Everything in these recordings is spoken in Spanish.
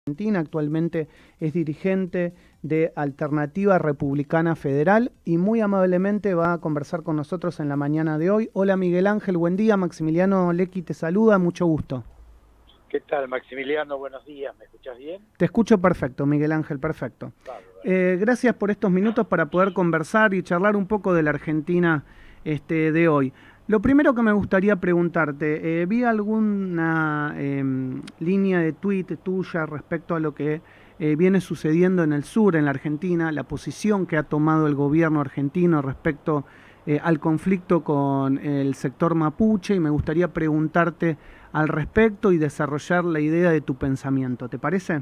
Argentina, actualmente es dirigente de Alternativa Republicana Federal y muy amablemente va a conversar con nosotros en la mañana de hoy. Hola Miguel Ángel, buen día. Maximiliano Lecky te saluda, mucho gusto. ¿Qué tal, Maximiliano? Buenos días, ¿me escuchas bien? Te escucho perfecto, Miguel Ángel, perfecto. Gracias por estos minutos para poder conversar y charlar un poco de la Argentina de hoy. Lo primero que me gustaría preguntarte, vi alguna línea de tuit tuya respecto a lo que viene sucediendo en el sur, en la Argentina, la posición que ha tomado el gobierno argentino respecto al conflicto con el sector mapuche, y me gustaría preguntarte al respecto y desarrollar la idea de tu pensamiento. ¿Te parece?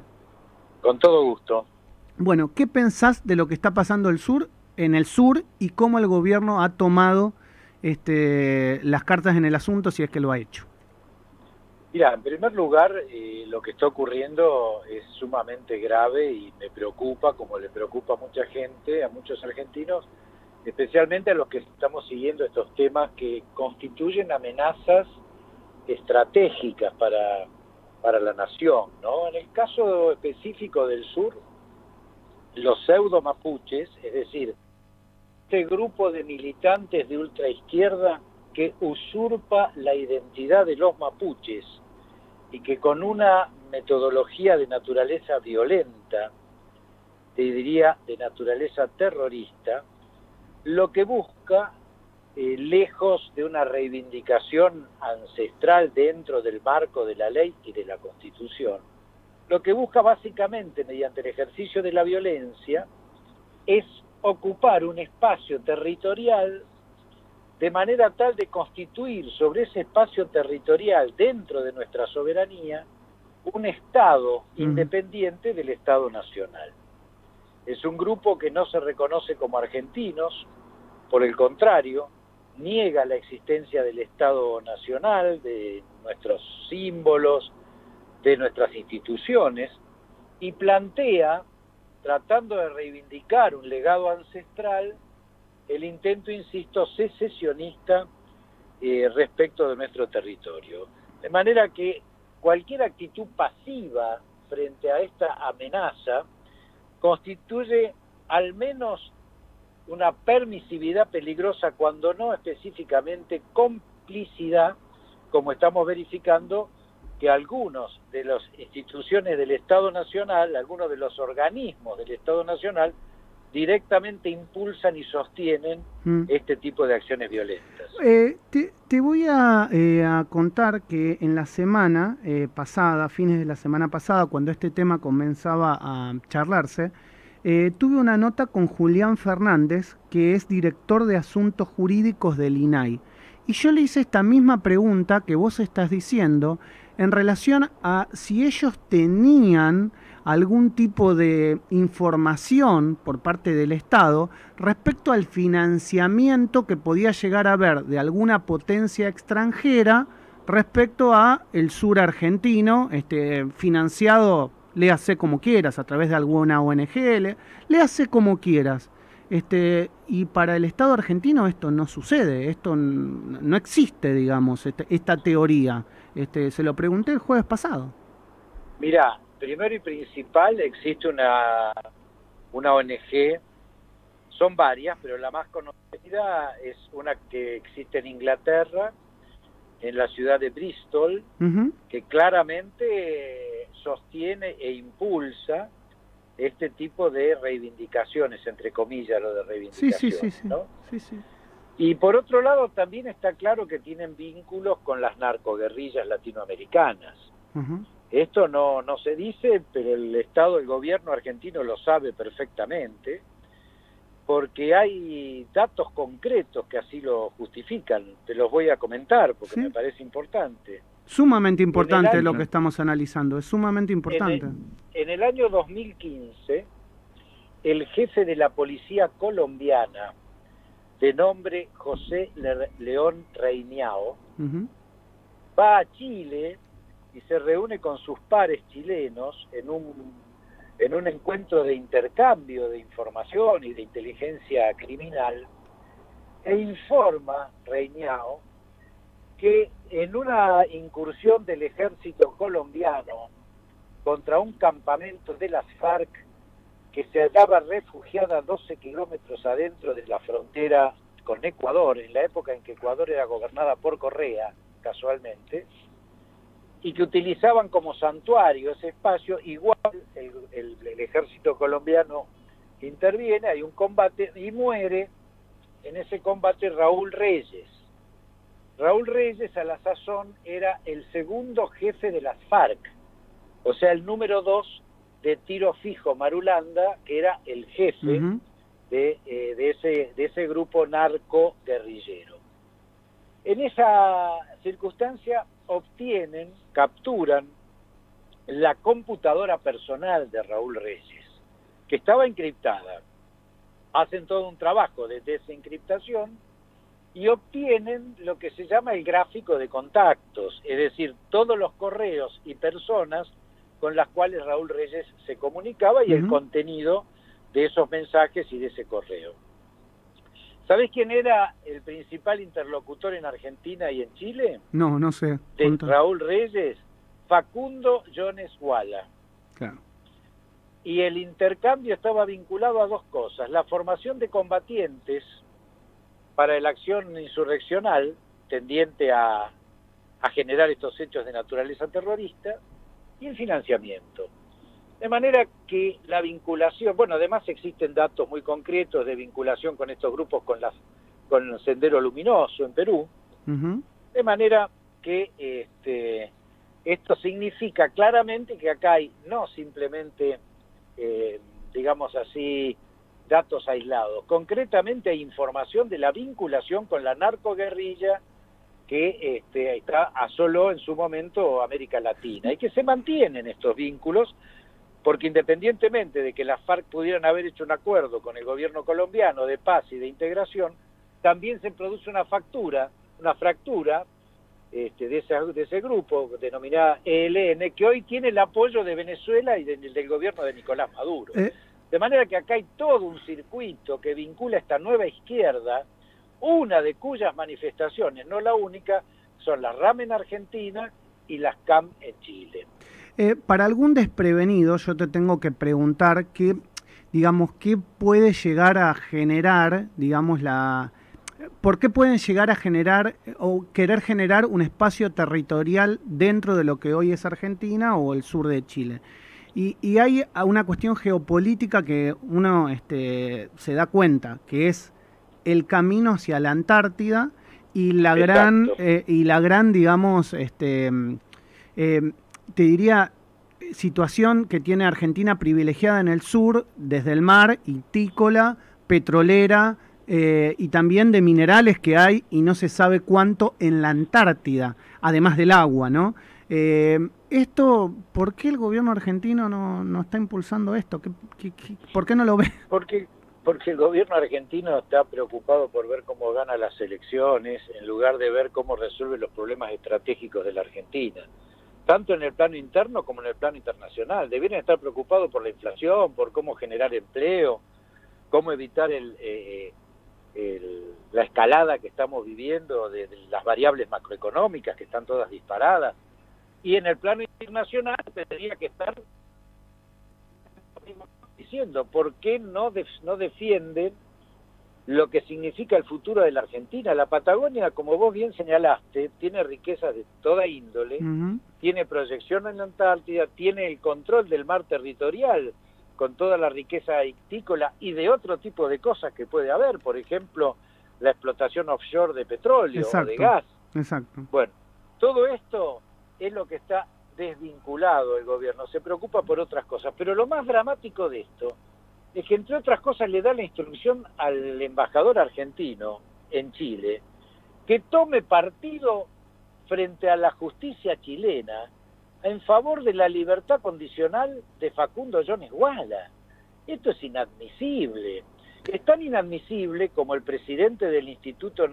Con todo gusto. Bueno, ¿qué pensás de lo que está pasando en el sur y cómo el gobierno ha tomado las cartas en el asunto, si es que lo ha hecho? Mira, en primer lugar, lo que está ocurriendo es sumamente grave y me preocupa, como le preocupa a mucha gente, a muchos argentinos, especialmente a los que estamos siguiendo estos temas que constituyen amenazas estratégicas para la nación, ¿no? En el caso específico del sur, los pseudo mapuches, es decir, este grupo de militantes de ultraizquierda que usurpa la identidad de los mapuches y que con una metodología de naturaleza violenta, te diría de naturaleza terrorista, lo que busca, lejos de una reivindicación ancestral dentro del marco de la ley y de la Constitución, lo que busca básicamente, mediante el ejercicio de la violencia, es ocupar un espacio territorial de manera tal de constituir sobre ese espacio territorial, dentro de nuestra soberanía, un Estado independiente del Estado nacional. Es un grupo que no se reconoce como argentinos, por el contrario, niega la existencia del Estado nacional, de nuestros símbolos, de nuestras instituciones, y plantea, tratando de reivindicar un legado ancestral, el intento, insisto, secesionista respecto de nuestro territorio. De manera que cualquier actitud pasiva frente a esta amenaza constituye al menos una permisividad peligrosa, cuando no específicamente complicidad, como estamos verificando que algunos de las instituciones del Estado Nacional, algunos de los organismos del Estado Nacional, directamente impulsan y sostienen este tipo de acciones violentas. Te voy a contar que en la semana pasada, fines de la semana pasada, cuando este tema comenzaba a charlarse, tuve una nota con Julián Fernández, que es director de Asuntos Jurídicos del INAI. Y yo le hice esta misma pregunta que vos estás diciendo en relación a si ellos tenían algún tipo de información por parte del Estado respecto al financiamiento que podía llegar a haber de alguna potencia extranjera respecto a el sur argentino, financiado, léase como quieras, a través de alguna ONG, léase como quieras. Y para el Estado argentino esto no sucede, esto no existe, digamos, esta teoría. Se lo pregunté el jueves pasado. Mirá, primero y principal, existe una ONG, son varias, pero la más conocida es una que existe en Inglaterra, en la ciudad de Bristol, que claramente sostiene e impulsa este tipo de reivindicaciones, entre comillas, lo de reivindicaciones, sí. ¿no? Sí. Y por otro lado, también está claro que tienen vínculos con las narcoguerrillas latinoamericanas. Esto no se dice, pero el Estado, el gobierno argentino lo sabe perfectamente, porque hay datos concretos que así lo justifican. Te los voy a comentar porque me parece importante. Sumamente importante lo que estamos analizando, es sumamente importante. En el año 2015, el jefe de la policía colombiana, de nombre José León Reiniao, va a Chile y se reúne con sus pares chilenos en un encuentro de intercambio de información y de inteligencia criminal, e informa Reiniao que en una incursión del ejército colombiano contra un campamento de las FARC que se hallaba refugiada 12 kilómetros adentro de la frontera con Ecuador, en la época en que Ecuador era gobernada por Correa, casualmente, y que utilizaban como santuario ese espacio. Igual el ejército colombiano interviene, hay un combate y muere en ese combate Raúl Reyes. Raúl Reyes a la sazón era el segundo jefe de las FARC, o sea, el número 2 de Tiro Fijo Marulanda, que era el jefe de ese grupo narco guerrillero. En esa circunstancia capturan la computadora personal de Raúl Reyes, que estaba encriptada. Hacen todo un trabajo de desencriptación y obtienen lo que se llama el gráfico de contactos, es decir, todos los correos y personas con las cuales Raúl Reyes se comunicaba y el contenido de esos mensajes y de ese correo. ¿Sabés quién era el principal interlocutor en Argentina y en Chile? No, no sé. De Raúl Reyes, Facundo Jones Wala. Claro. Y el intercambio estaba vinculado a dos cosas: la formación de combatientes para la acción insurreccional tendiente a generar estos hechos de naturaleza terrorista, y el financiamiento. De manera que la vinculación, bueno, además existen datos muy concretos de vinculación con estos grupos con el Sendero Luminoso en Perú, de manera que esto significa claramente que acá hay no simplemente, digamos así, datos aislados, concretamente hay información de la vinculación con la narcoguerrilla que asoló en su momento América Latina, y que se mantienen estos vínculos, porque independientemente de que las FARC pudieran haber hecho un acuerdo con el gobierno colombiano de paz y de integración, también se produce una fractura de ese grupo denominada ELN, que hoy tiene el apoyo de Venezuela y del gobierno de Nicolás Maduro. De manera que acá hay todo un circuito que vincula esta nueva izquierda, una de cuyas manifestaciones, no la única, son las RAM en Argentina y las CAM en Chile. Para algún desprevenido, yo te tengo que preguntar qué puede llegar a generar, ¿por qué pueden llegar a generar o querer generar un espacio territorial dentro de lo que hoy es Argentina o el sur de Chile? Y hay una cuestión geopolítica que uno se da cuenta, que es el camino hacia la Antártida y la gran, digamos, te diría, situación que tiene Argentina privilegiada en el sur, desde el mar, itícola, petrolera, y también de minerales que hay y no se sabe cuánto en la Antártida, además del agua, ¿no? Esto, ¿por qué el gobierno argentino no está impulsando esto? ¿Por qué no lo ve? Porque el gobierno argentino está preocupado por ver cómo gana las elecciones, en lugar de ver cómo resuelve los problemas estratégicos de la Argentina, tanto en el plano interno como en el plano internacional. Deberían estar preocupados por la inflación, por cómo generar empleo, cómo evitar la escalada que estamos viviendo de las variables macroeconómicas, que están todas disparadas. Y en el plano internacional tendría que estar diciendo por qué no defienden lo que significa el futuro de la Argentina. La Patagonia, como vos bien señalaste, tiene riquezas de toda índole, tiene proyección en la Antártida, tiene el control del mar territorial, con toda la riqueza itícola y de otro tipo de cosas que puede haber, por ejemplo, la explotación offshore de petróleo o de gas. Exacto. Bueno, todo esto es lo que está desvinculado el gobierno, se preocupa por otras cosas, pero lo más dramático de esto es que, entre otras cosas, le da la instrucción al embajador argentino en Chile que tome partido frente a la justicia chilena en favor de la libertad condicional de Facundo Jones Wala. Esto es inadmisible. Es tan inadmisible como la presidenta del Instituto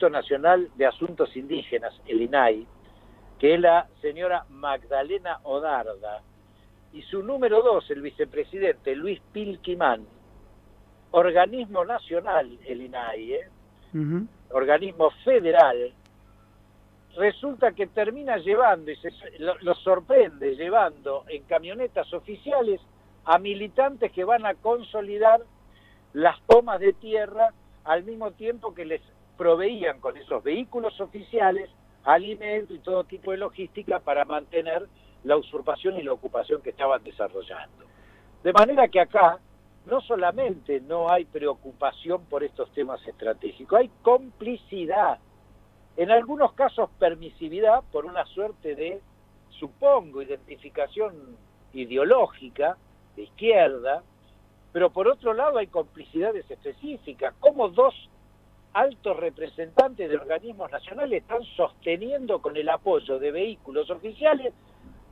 Nacional de Asuntos Indígenas, el INAI, que es la señora Magdalena Odarda, y su número 2, el vicepresidente Luis Pilquimán, organismo nacional, el INAI, organismo federal, resulta que termina llevando, y lo sorprende, llevando en camionetas oficiales a militantes que van a consolidar las tomas de tierra al mismo tiempo que les proveían con esos vehículos oficiales alimentos y todo tipo de logística para mantener la usurpación y la ocupación que estaban desarrollando. De manera que acá no solamente no hay preocupación por estos temas estratégicos, hay complicidad, en algunos casos permisividad por una suerte de, supongo, identificación ideológica de izquierda, pero por otro lado hay complicidades específicas, como dos altos representantes de organismos nacionales están sosteniendo con el apoyo de vehículos oficiales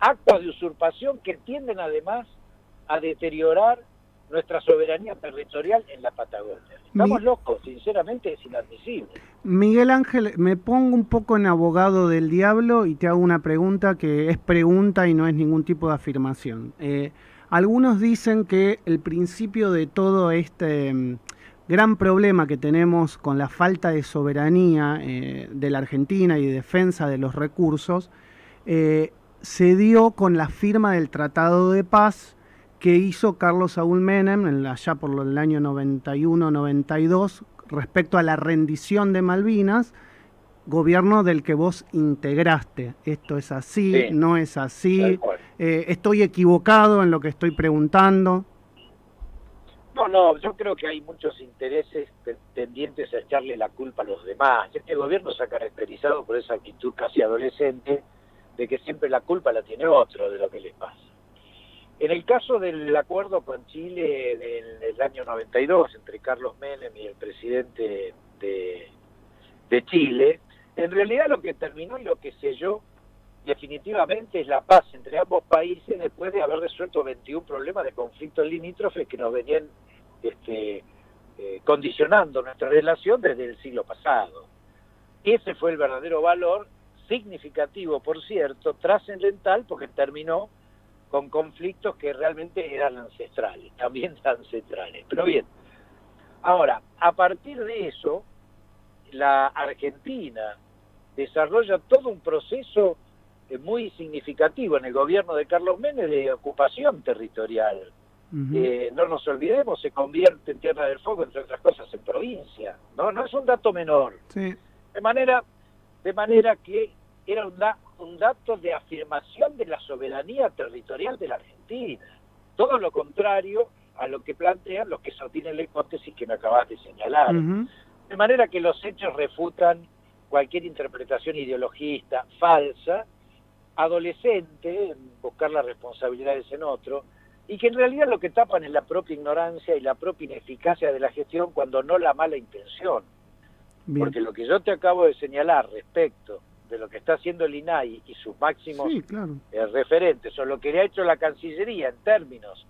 actos de usurpación que tienden además a deteriorar nuestra soberanía territorial en la Patagonia. Estamos locos, sinceramente es inadmisible. Miguel Ángel, me pongo un poco en abogado del diablo y te hago una pregunta que es pregunta y no es ningún tipo de afirmación. Algunos dicen que el principio de todo este gran problema que tenemos con la falta de soberanía de la Argentina y de defensa de los recursos se dio con la firma del Tratado de Paz que hizo Carlos Saúl Menem allá por el año 91-92 respecto a la rendición de Malvinas, gobierno del que vos integraste. ¿Esto es así? Sí. ¿No es así? ¿Estoy equivocado en lo que estoy preguntando? No, yo creo que hay muchos intereses tendientes a echarle la culpa a los demás. Este gobierno se ha caracterizado por esa actitud casi adolescente de que siempre la culpa la tiene otro de lo que les pasa. En el caso del acuerdo con Chile del año 92, entre Carlos Menem y el presidente de Chile, en realidad lo que terminó y lo que selló definitivamente es la paz entre ambos países después de haber resuelto 21 problemas de conflictos limítrofes que nos venían condicionando nuestra relación desde el siglo pasado. Ese fue el verdadero valor, significativo, por cierto, trascendental, porque terminó con conflictos que realmente eran ancestrales, también ancestrales. Pero bien, ahora, a partir de eso, la Argentina desarrolla todo un proceso muy significativo en el gobierno de Carlos Menem de ocupación territorial. No nos olvidemos, se convierte en Tierra del Fuego, entre otras cosas, en provincia. No es un dato menor. Sí. De manera que era un dato de afirmación de la soberanía territorial de la Argentina. Todo lo contrario a lo que plantean los que sostienen la hipótesis que me acabas de señalar. De manera que los hechos refutan cualquier interpretación ideologista falsa, adolescente, en buscar las responsabilidades en otro, y que en realidad lo que tapan es la propia ignorancia y la propia ineficacia de la gestión, cuando no la mala intención. Bien. Porque lo que yo te acabo de señalar respecto de lo que está haciendo el INAI y sus máximos referentes, o lo que ha hecho la Cancillería en términos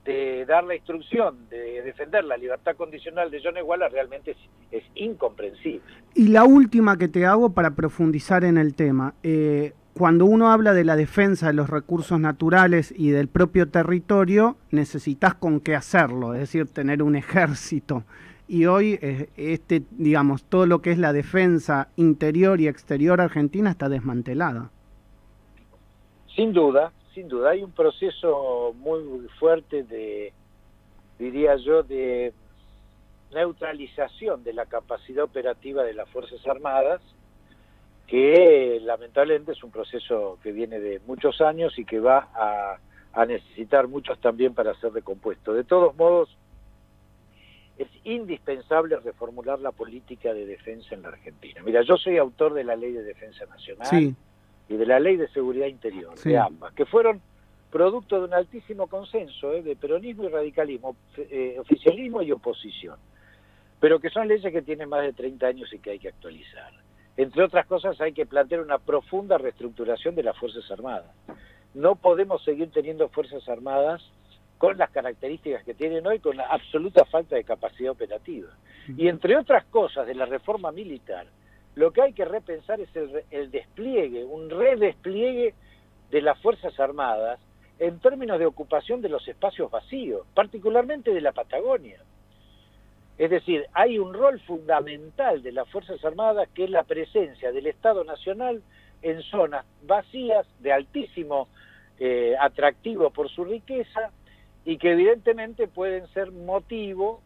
de dar la instrucción de defender la libertad condicional de John Iguala, realmente es incomprensible. Y la última que te hago para profundizar en el tema, cuando uno habla de la defensa de los recursos naturales y del propio territorio, necesitas con qué hacerlo, es decir, tener un ejército. Y hoy, digamos, todo lo que es la defensa interior y exterior argentina está desmantelada. Sin duda, hay un proceso muy fuerte diría yo, de neutralización de la capacidad operativa de las Fuerzas Armadas, que lamentablemente es un proceso que viene de muchos años y que va a necesitar muchos también para ser recompuesto. De todos modos, es indispensable reformular la política de defensa en la Argentina. Mira, yo soy autor de la Ley de Defensa Nacional y de la Ley de Seguridad Interior, de ambas, que fueron producto de un altísimo consenso de peronismo y radicalismo, oficialismo y oposición, pero que son leyes que tienen más de 30 años y que hay que actualizar. Entre otras cosas, hay que plantear una profunda reestructuración de las Fuerzas Armadas. No podemos seguir teniendo Fuerzas Armadas con las características que tienen hoy, con la absoluta falta de capacidad operativa. Y entre otras cosas de la reforma militar, lo que hay que repensar es el despliegue, un redespliegue de las Fuerzas Armadas en términos de ocupación de los espacios vacíos, particularmente de la Patagonia. Es decir, hay un rol fundamental de las Fuerzas Armadas, que es la presencia del Estado Nacional en zonas vacías, de altísimo atractivo por su riqueza, y que evidentemente pueden ser motivo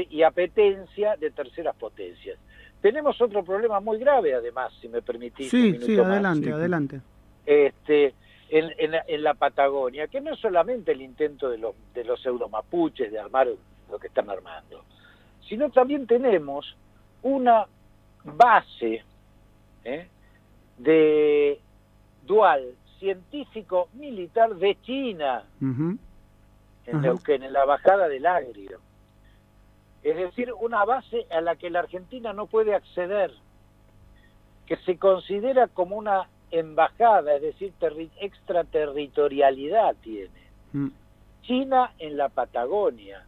y apetencia de terceras potencias. Tenemos otro problema muy grave, además, si me permitís. Sí, sí, adelante, adelante. En la Patagonia, que no es solamente el intento de los pseudo-mapuches de armar lo que están armando, sino también tenemos una base de dual científico-militar de China, en Neuquén, en la bajada del Agrio. Es decir, una base a la que la Argentina no puede acceder, que se considera como una embajada, es decir, extraterritorialidad tiene. China en la Patagonia.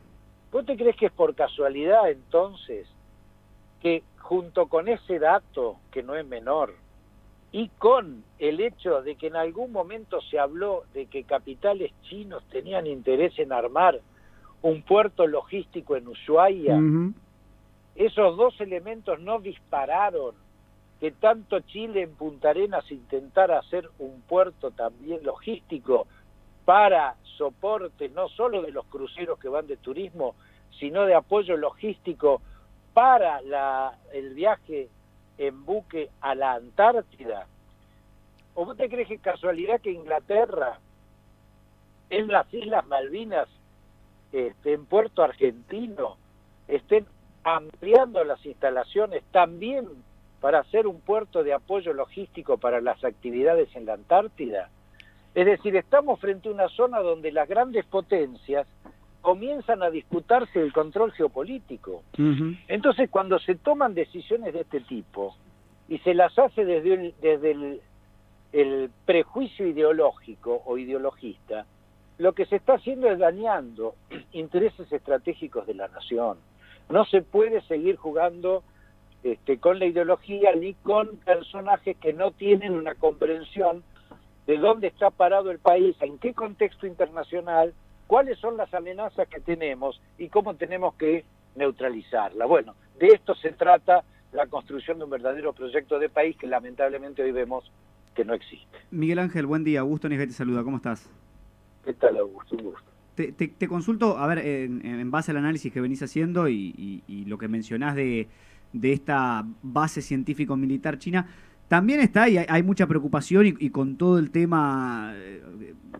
¿Vos te crees que es por casualidad entonces que junto con ese dato, que no es menor, y con el hecho de que en algún momento se habló de que capitales chinos tenían interés en armar un puerto logístico en Ushuaia, esos dos elementos no dispararon que tanto Chile en Punta Arenas intentara hacer un puerto también logístico para soporte no solo de los cruceros que van de turismo, sino de apoyo logístico para el viaje en buque a la Antártida? ¿O vos te crees que es casualidad que Inglaterra, en las Islas Malvinas, en Puerto Argentino, estén ampliando las instalaciones también para hacer un puerto de apoyo logístico para las actividades en la Antártida? Es decir, estamos frente a una zona donde las grandes potencias comienzan a disputarse el control geopolítico. Entonces, cuando se toman decisiones de este tipo y se las hace desde el prejuicio ideológico o ideologista, lo que se está haciendo es dañando intereses estratégicos de la nación. No se puede seguir jugando con la ideología ni con personajes que no tienen una comprensión de dónde está parado el país, en qué contexto internacional, cuáles son las amenazas que tenemos y cómo tenemos que neutralizarla. Bueno, de esto se trata la construcción de un verdadero proyecto de país que lamentablemente hoy vemos que no existe. Miguel Ángel, buen día. Augusto Nisbet te saluda. ¿Cómo estás? ¿Qué tal, Augusto? Un gusto. Te consulto, a ver, en base al análisis que venís haciendo y lo que mencionás de esta base científico-militar china, también está, y hay mucha preocupación, y con todo el tema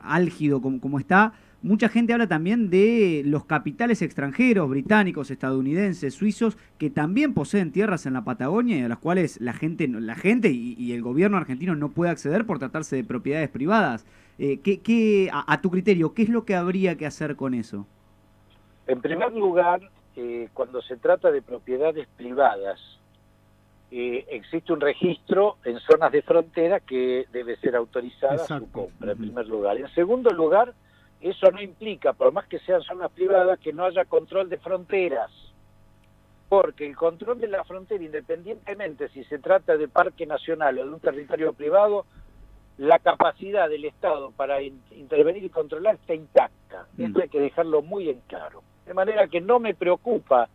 álgido como está, mucha gente habla también de los capitales extranjeros, británicos, estadounidenses, suizos, que también poseen tierras en la Patagonia y a las cuales la gente y el gobierno argentino no puede acceder por tratarse de propiedades privadas. A tu criterio, ¿qué es lo que habría que hacer con eso? En primer lugar, cuando se trata de propiedades privadas, existe un registro en zonas de frontera que debe ser autorizada su compra, en primer lugar. En segundo lugar, eso no implica, por más que sean zonas privadas, que no haya control de fronteras, porque el control de la frontera, independientemente si se trata de parque nacional o de un territorio privado, la capacidad del Estado para intervenir y controlar está intacta. Esto hay que dejarlo muy en claro. De manera que no me preocupa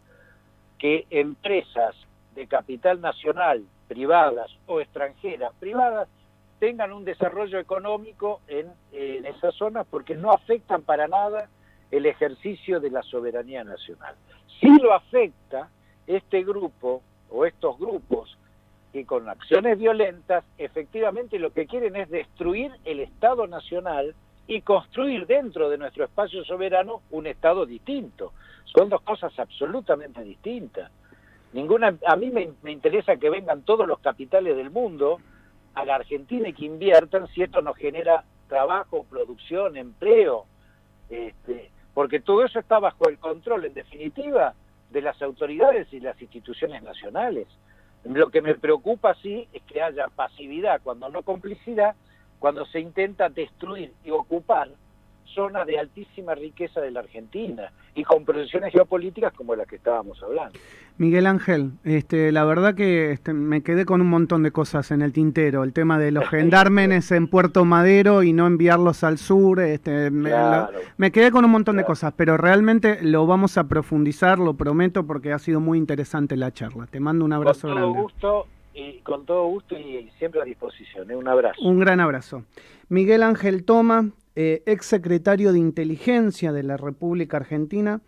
que empresas de capital nacional, privadas o extranjeras, privadas, tengan un desarrollo económico en esas zonas, porque no afectan para nada el ejercicio de la soberanía nacional. Sí lo afecta este grupo o estos grupos que con acciones violentas efectivamente lo que quieren es destruir el Estado nacional y construir dentro de nuestro espacio soberano un Estado distinto. Son dos cosas absolutamente distintas. A mí me interesa que vengan todos los capitales del mundo a la Argentina y que inviertan si esto nos genera trabajo, producción, empleo, porque todo eso está bajo el control, en definitiva, de las autoridades y las instituciones nacionales. Lo que me preocupa, sí, es que haya pasividad, cuando no complicidad, cuando se intenta destruir y ocupar zonas de altísima riqueza de la Argentina y con proyecciones geopolíticas como las que estábamos hablando. Miguel Ángel, la verdad que me quedé con un montón de cosas en el tintero. El tema de los gendarmes en Puerto Madero y no enviarlos al sur. Me quedé con un montón de cosas, pero realmente lo vamos a profundizar, lo prometo, porque ha sido muy interesante la charla. Te mando un abrazo grande. Con todo gusto y siempre a disposición. Un abrazo. Un gran abrazo. Miguel Ángel Toma, ex secretario de Inteligencia de la República Argentina.